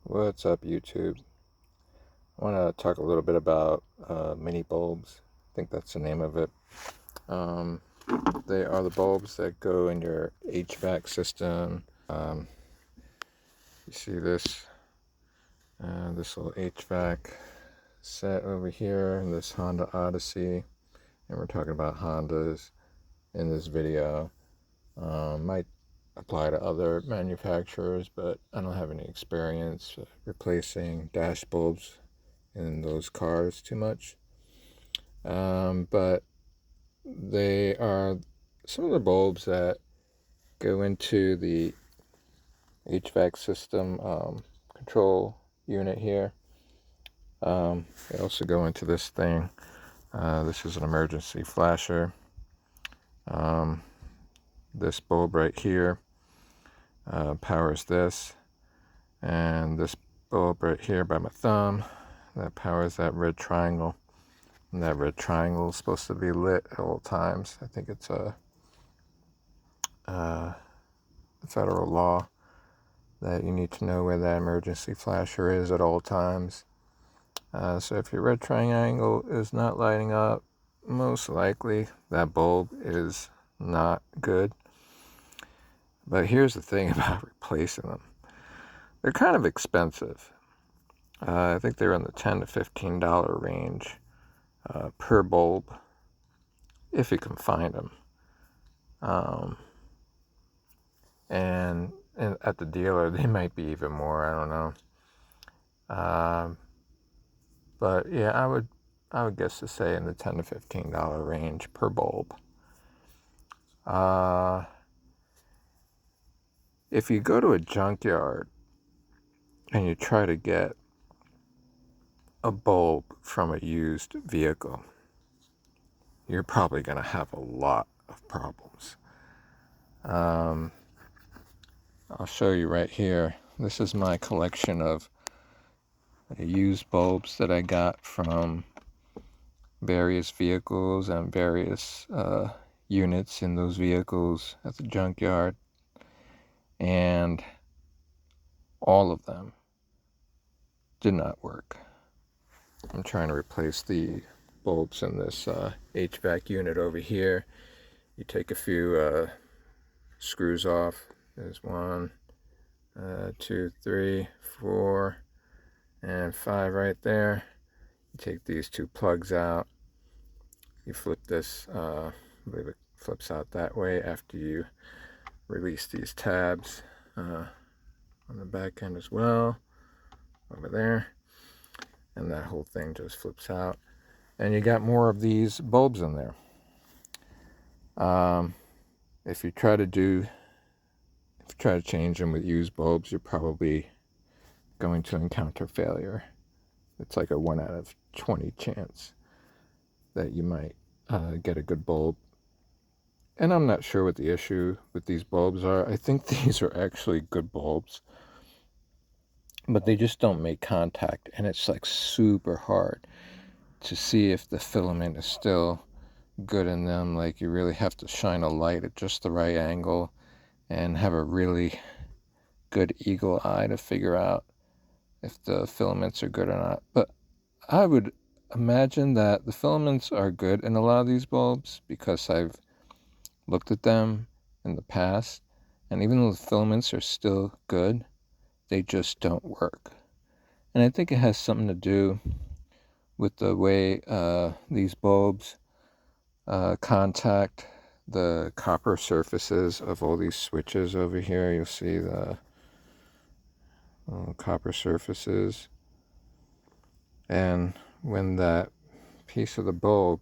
What's up, YouTube? I want to talk a little bit about mini bulbs. I think that's the name of it. Um, they are the bulbs that go in your HVAC system. You see this little HVAC set over here in this Honda Odyssey, and we're talking about Hondas in this video. Might apply to other manufacturers, but I don't have any experience replacing dash bulbs in those cars too much. But they are some of the bulbs that go into the HVAC system control unit here. They also go into this thing. This is an emergency flasher. This bulb right here powers this, and this bulb right here by my thumb that powers that red triangle. And that red triangle is supposed to be lit at all times. I think it's a federal law that you need to know where that emergency flasher is at all times. So if your red triangle is not lighting up, most likely that bulb is not good. But here's the thing about replacing them. They're kind of expensive. I think they're in the $10 to $15 range per bulb, if you can find them. And at the dealer, they might be even more. I don't know. But yeah, I would guess to say in the $10 to $15 range per bulb. If you go to a junkyard and you try to get a bulb from a used vehicle, you're probably going to have a lot of problems. I'll show you right here. This is my collection of used bulbs that I got from various vehicles and various units in those vehicles at the junkyard, and all of them did not work. I'm trying to replace the bulbs in this HVAC unit over here. You take a few screws off. There's 1, 2, 3, 4, and 5 right there. You take these 2 plugs out. You flip this, I believe it flips out that way after you release these tabs on the back end as well, over there. And that whole thing just flips out. And you got more of these bulbs in there. If you try to change them with used bulbs, you're probably going to encounter failure. It's like a 1 out of 20 chance that you might get a good bulb. And I'm not sure what the issue with these bulbs are. I think these are actually good bulbs, but they just don't make contact, and it's like super hard to see if the filament is still good in them. Like, you really have to shine a light at just the right angle and have a really good eagle eye to figure out if the filaments are good or not. But I would imagine that the filaments are good in a lot of these bulbs, because I've looked at them in the past, and even though the filaments are still good, they just don't work. And I think it has something to do with the way these bulbs contact the copper surfaces of all these switches over here. You'll see the copper surfaces, and when that piece of the bulb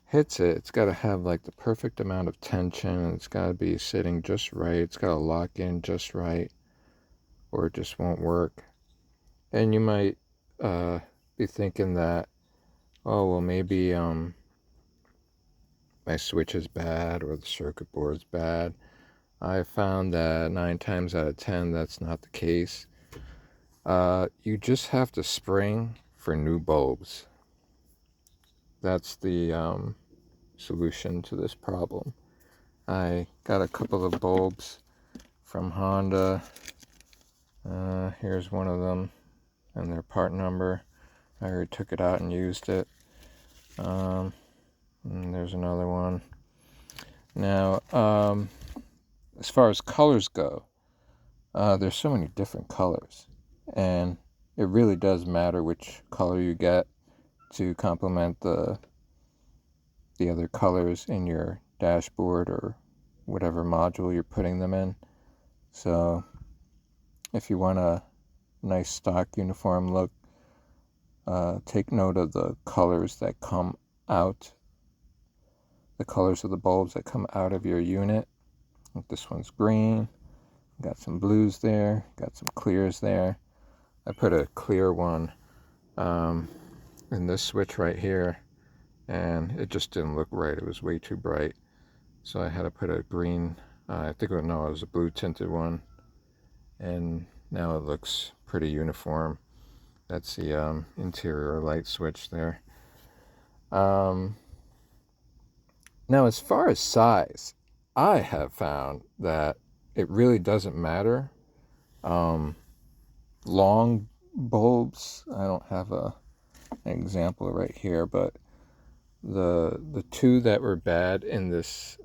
hits it, it's got to have like the perfect amount of tension. It's got to be sitting just right. It's got to lock in just right, or it just won't work. And you might be thinking that, oh, well, maybe my switch is bad or the circuit board's bad. I found that 9 times out of 10 that's not the case. You just have to spring for new bulbs. That's the solution to this problem. I got a couple of bulbs from Honda. Here's one of them and their part number. I already took it out and used it. And there's another one. Now, as far as colors go, there's so many different colors, and it really does matter which color you get to complement the other colors in your dashboard or whatever module you're putting them in. So if you want a nice stock uniform look, take note of the colors that come out, the colors of the bulbs that come out of your unit. This one's green, got some blues there, got some clears there. I put a clear one in this switch right here, and it just didn't look right. It was way too bright, so I had to put a green, I think it was a blue tinted one, and now it looks pretty uniform. That's the interior light switch there. Now, as far as size, I have found that it really doesn't matter. Long bulbs, I don't have an example right here, but the two that were bad in this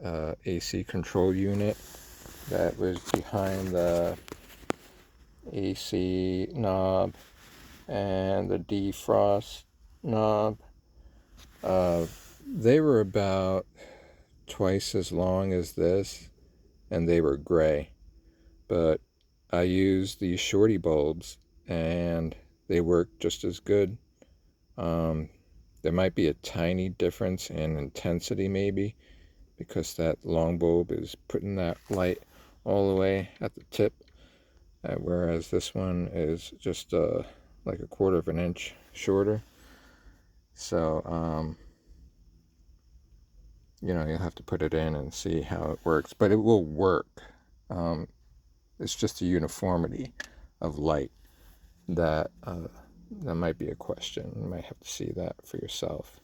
AC control unit that was behind the AC knob and the defrost knob, they were about twice as long as this, and they were gray. But I used these shorty bulbs and they work just as good. There might be a tiny difference in intensity maybe, because that long bulb is putting that light all the way at the tip, whereas this one is just like a 1/4 of an inch shorter. So you'll have to put it in and see how it works, but it will work. It's just a uniformity of light that might be a question. You might have to see that for yourself.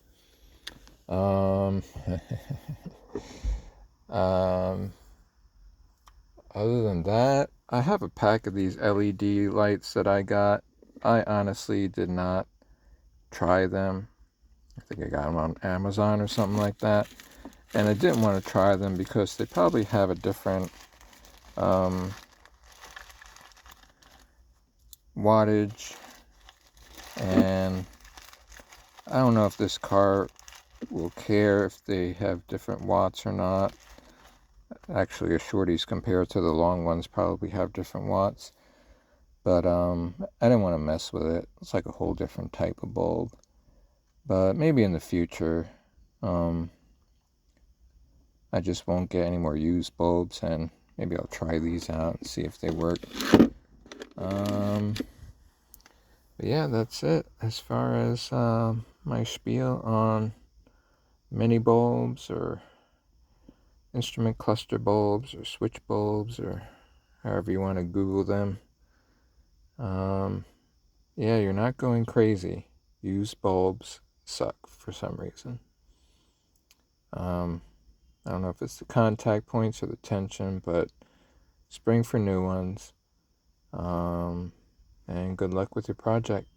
Other than that, I have a pack of these LED lights that I got. I honestly did not try them. I think I got them on Amazon or something like that. And I didn't want to try them because they probably have a different wattage, and I don't know if this car will care if they have different watts or not. Actually, the shorties compared to the long ones probably have different watts, but I didn't want to mess with it. It's like a whole different type of bulb, but maybe in the future I just won't get any more used bulbs, and maybe I'll try these out and see if they work. But yeah, that's it as far as my spiel on mini bulbs or instrument cluster bulbs or switch bulbs, or however you want to Google them. Yeah, you're not going crazy. Used bulbs suck for some reason. I don't know if it's the contact points or the tension, but spring for new ones. And good luck with your project.